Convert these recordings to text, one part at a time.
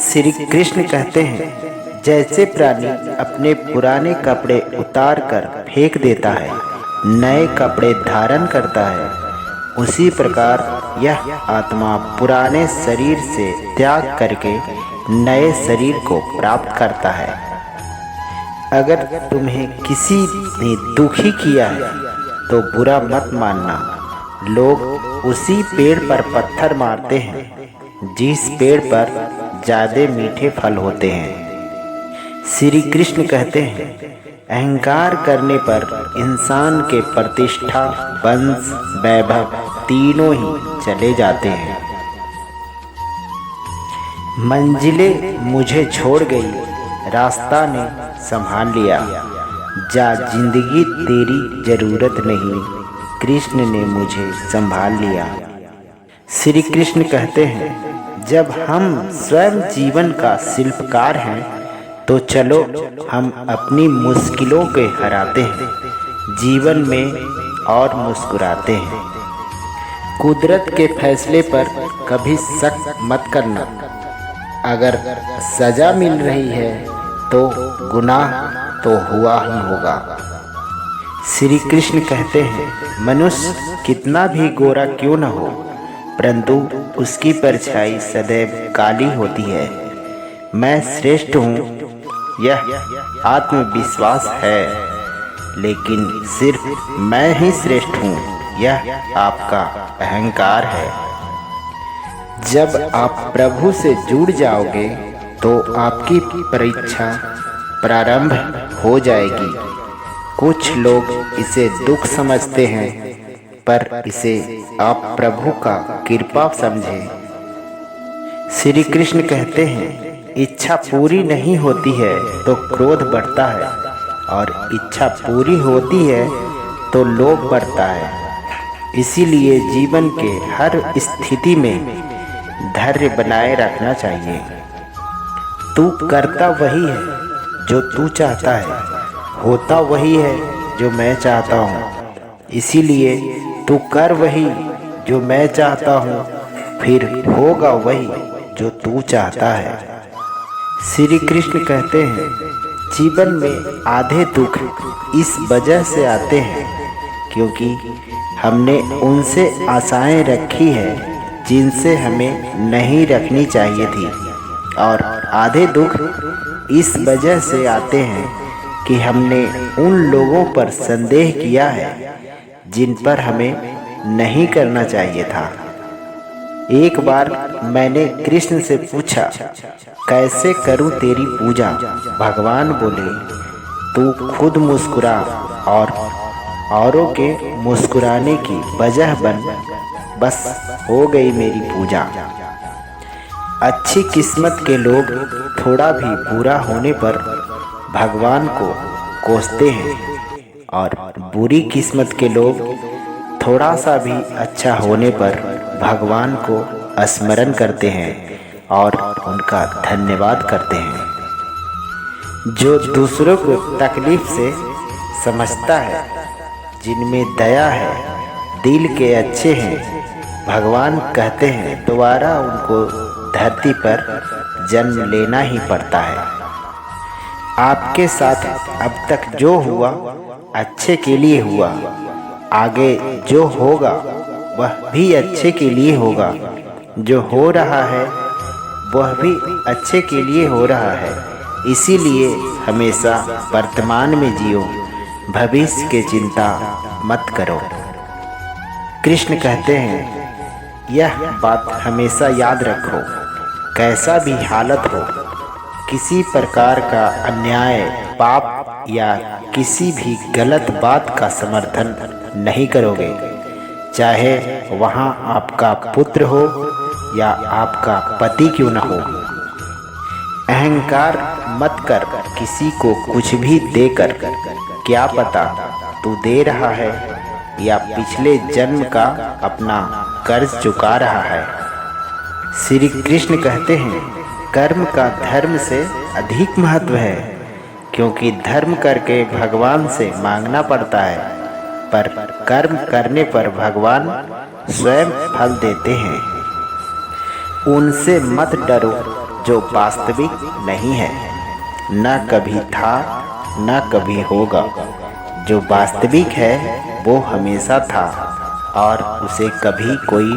श्री कृष्ण कहते हैं, जैसे प्राणी अपने पुराने कपड़े उतार कर फेंक देता है, नए कपड़े धारण करता है, उसी प्रकार यह आत्मा पुराने शरीर से त्याग करके नए शरीर को प्राप्त करता है। अगर तुम्हें किसी ने दुखी किया है तो बुरा मत मानना। लोग उसी पेड़ पर पत्थर मारते हैं जिस पेड़ पर ज़्यादा मीठे फल होते हैं। श्री कृष्ण कहते हैं, अहंकार करने पर इंसान के प्रतिष्ठा, वंश, वैभव तीनों ही चले जाते हैं। मंजिलें मुझे छोड़ गई, रास्ता ने संभाल लिया, जा जिंदगी तेरी जरूरत नहीं, कृष्ण ने मुझे संभाल लिया। श्री कृष्ण कहते हैं, जब हम स्वयं जीवन का शिल्पकार हैं तो चलो हम अपनी मुश्किलों के हराते हैं, जीवन में और मुस्कुराते हैं। कुदरत के फैसले पर कभी शक मत करना। अगर सजा मिल रही है तो गुनाह तो हुआ ही होगा। श्री कृष्ण कहते हैं, मनुष्य कितना भी गोरा क्यों न हो, परंतु उसकी परछाई सदैव काली होती है। मैं श्रेष्ठ हूँ, यह आत्मविश्वास है, लेकिन सिर्फ मैं ही श्रेष्ठ हूँ, यह आपका अहंकार है। जब आप प्रभु से जुड़ जाओगे तो आपकी परीक्षा प्रारंभ हो जाएगी। कुछ लोग इसे दुख समझते हैं, पर इसे आप प्रभु का कृपा समझें। श्री कृष्ण कहते हैं, इच्छा पूरी नहीं होती है तो क्रोध बढ़ता है, और इच्छा पूरी होती है तो लोभ बढ़ता है। इसीलिए जीवन के हर स्थिति में धैर्य बनाए रखना चाहिए। तू करता वही है जो तू चाहता है, होता वही है जो मैं चाहता हूँ। इसीलिए तू कर वही जो मैं चाहता हूँ, फिर होगा वही जो तू चाहता है। श्री कृष्ण कहते हैं, जीवन में आधे दुख इस वजह से आते हैं क्योंकि हमने उनसे आशाएं रखी है जिनसे हमें नहीं रखनी चाहिए थी, और आधे दुख इस वजह से आते हैं कि हमने उन लोगों पर संदेह किया है जिन पर हमें नहीं करना चाहिए था। एक बार मैंने कृष्ण से पूछा, कैसे करूं तेरी पूजा? भगवान बोले, तू खुद मुस्कुरा और औरों के मुस्कुराने की वजह बन, बस हो गई मेरी पूजा। अच्छी किस्मत के लोग थोड़ा भी बुरा होने पर भगवान को कोसते हैं, और बुरी किस्मत के लोग थोड़ा सा भी अच्छा होने पर भगवान को स्मरण करते हैं और उनका धन्यवाद करते हैं। जो दूसरों को तकलीफ से समझता है, जिनमें दया है, दिल के अच्छे हैं, भगवान कहते हैं दोबारा उनको धरती पर जन्म लेना ही पड़ता है। आपके साथ अब तक जो हुआ अच्छे के लिए हुआ, आगे जो होगा वह भी अच्छे के लिए होगा। जो हो रहा है वह भी अच्छे के लिए हो रहा है। इसीलिए हमेशा वर्तमान में जियो, भविष्य की चिंता मत करो। कृष्ण कहते हैं, यह बात हमेशा याद रखो, कैसा भी हालत हो, किसी प्रकार का अन्याय, पाप या किसी भी गलत बात का समर्थन नहीं करोगे, चाहे वहाँ आपका पुत्र हो या आपका पति क्यों न हो। अहंकार मत कर किसी को कुछ भी देकर, क्या पता तू दे रहा है या पिछले जन्म का अपना कर्ज चुका रहा है। श्री कृष्ण कहते हैं, कर्म का धर्म से अधिक महत्व है, क्योंकि धर्म करके भगवान से मांगना पड़ता है, पर कर्म करने पर भगवान स्वयं फल देते हैं। उनसे मत डरो जो वास्तविक नहीं है, न कभी था न कभी होगा। जो वास्तविक है वो हमेशा था और उसे कभी कोई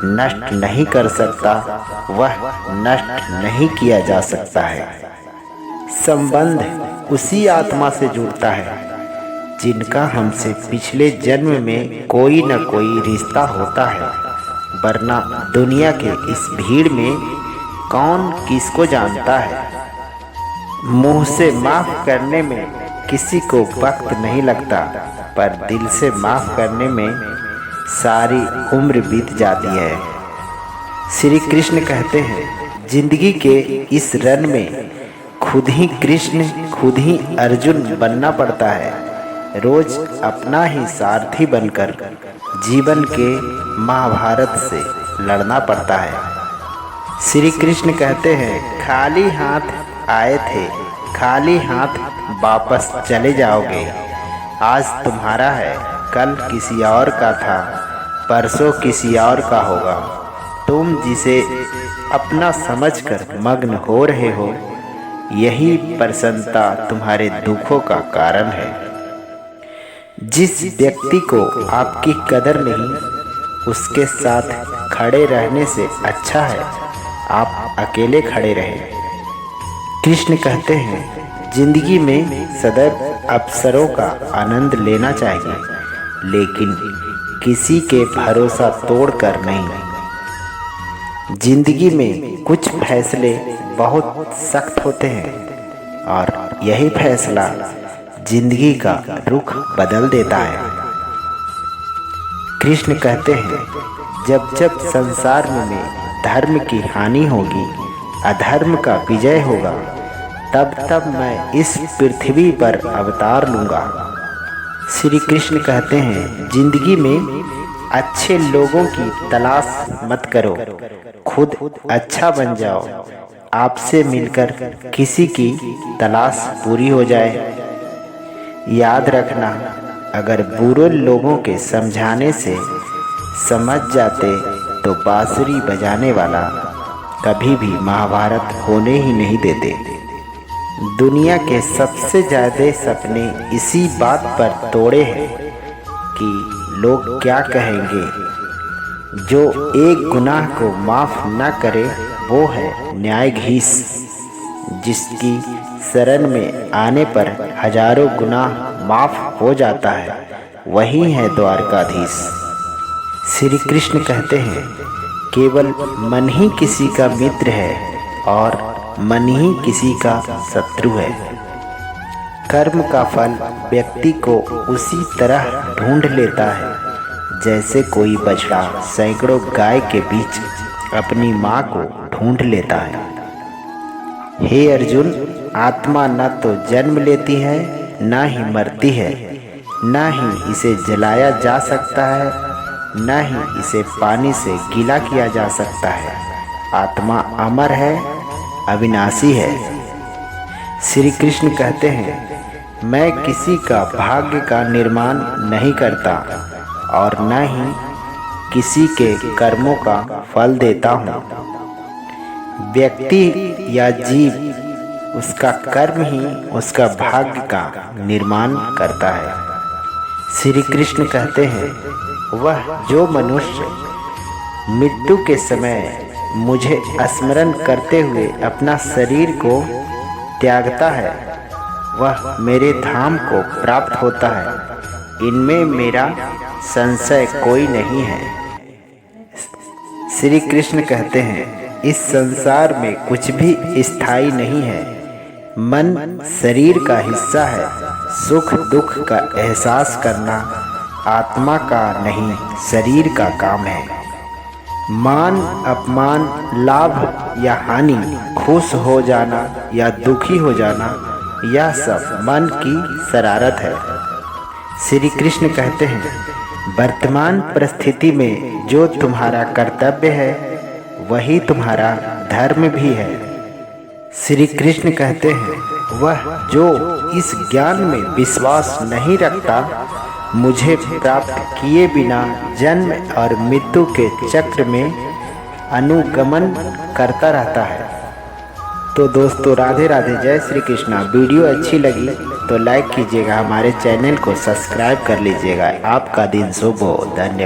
नष्ट नहीं कर सकता, वह नष्ट नहीं किया जा सकता है। संबंध उसी आत्मा से जुड़ता है जिनका हमसे पिछले जन्म में कोई न कोई रिश्ता होता है, वरना दुनिया के इस भीड़ में कौन किसको जानता है। मुंह से माफ करने में किसी को वक्त नहीं लगता, पर दिल से माफ करने में सारी उम्र बीत जाती है। श्री कृष्ण कहते हैं, जिंदगी के इस रन में खुद ही कृष्ण खुद ही अर्जुन बनना पड़ता है। रोज अपना ही सारथी बनकर जीवन के महाभारत से लड़ना पड़ता है। श्री कृष्ण कहते हैं, खाली हाथ आए थे, खाली हाथ वापस चले जाओगे। आज तुम्हारा है, कल किसी और का था, परसों किसी और का होगा। तुम जिसे अपना समझकर मग्न हो रहे हो, यही प्रसन्नता तुम्हारे दुखों का कारण है। जिस व्यक्ति को आपकी कदर नहीं, उसके साथ खड़े रहने से अच्छा है आप अकेले खड़े रहें। कृष्ण कहते हैं, जिंदगी में सदैव अवसरों का आनंद लेना चाहिए, लेकिन किसी के भरोसा तोड़कर नहीं। जिंदगी में कुछ फैसले बहुत सख्त होते हैं और यही फैसला जिंदगी का रुख बदल देता है। कृष्ण कहते हैं, जब जब संसार में धर्म की हानि होगी, अधर्म का विजय होगा, तब तब मैं इस पृथ्वी पर अवतार लूँगा। श्री कृष्ण कहते हैं, जिंदगी में अच्छे लोगों की तलाश मत करो, खुद अच्छा बन जाओ। आपसे मिलकर किसी की तलाश पूरी हो जाए। याद रखना, अगर बुरे लोगों के समझाने से समझ जाते तो बांसुरी बजाने वाला कभी भी महाभारत होने ही नहीं देते। दुनिया के सबसे ज़्यादा सपने इसी बात पर तोड़े हैं कि लोग क्या कहेंगे। जो एक गुनाह को माफ़ न करे वो है न्यायाधीश, जिसकी शरण में आने पर हजारों गुनाह माफ़ हो जाता है, वही है द्वारकाधीश। श्री कृष्ण कहते हैं, केवल मन ही किसी का मित्र है और मन ही किसी का शत्रु है। कर्म का फल व्यक्ति को उसी तरह ढूंढ लेता है जैसे कोई बछड़ा सैकड़ों गाय के बीच अपनी माँ को ढूंढ लेता है। हे अर्जुन, आत्मा न तो जन्म लेती है न ही मरती है, न ही इसे जलाया जा सकता है, न ही इसे पानी से गीला किया जा सकता है। आत्मा अमर है, अविनाशी है। श्री कृष्ण कहते हैं, मैं किसी का भाग्य का निर्माण नहीं करता और न ही किसी के कर्मों का फल देता हूँ। व्यक्ति या जीव, उसका कर्म ही उसका भाग्य का निर्माण करता है। श्री कृष्ण कहते हैं, वह जो मनुष्य मृत्यु के समय मुझे स्मरण करते हुए अपना शरीर को त्यागता है, वह मेरे धाम को प्राप्त होता है। इनमें मेरा संशय कोई नहीं है। श्री कृष्ण कहते हैं, इस संसार में कुछ भी स्थायी नहीं है। मन शरीर का हिस्सा है। सुख दुख का एहसास करना आत्मा का नहीं, शरीर का काम है। मान अपमान, लाभ या हानि, खुश हो जाना या दुखी हो जाना, यह सब मन की शरारत है। श्री कृष्ण कहते हैं, वर्तमान परिस्थिति में जो तुम्हारा कर्तव्य है वही तुम्हारा धर्म भी है। श्री कृष्ण कहते हैं, वह जो इस ज्ञान में विश्वास नहीं रखता, मुझे प्राप्त किए बिना जन्म और मृत्यु के चक्र में अनुगमन करता रहता है। तो दोस्तों राधे राधे, जय श्री कृष्णा। वीडियो अच्छी लगी तो लाइक कीजिएगा, हमारे चैनल को सब्सक्राइब कर लीजिएगा। आपका दिन शुभ हो। धन्यवाद।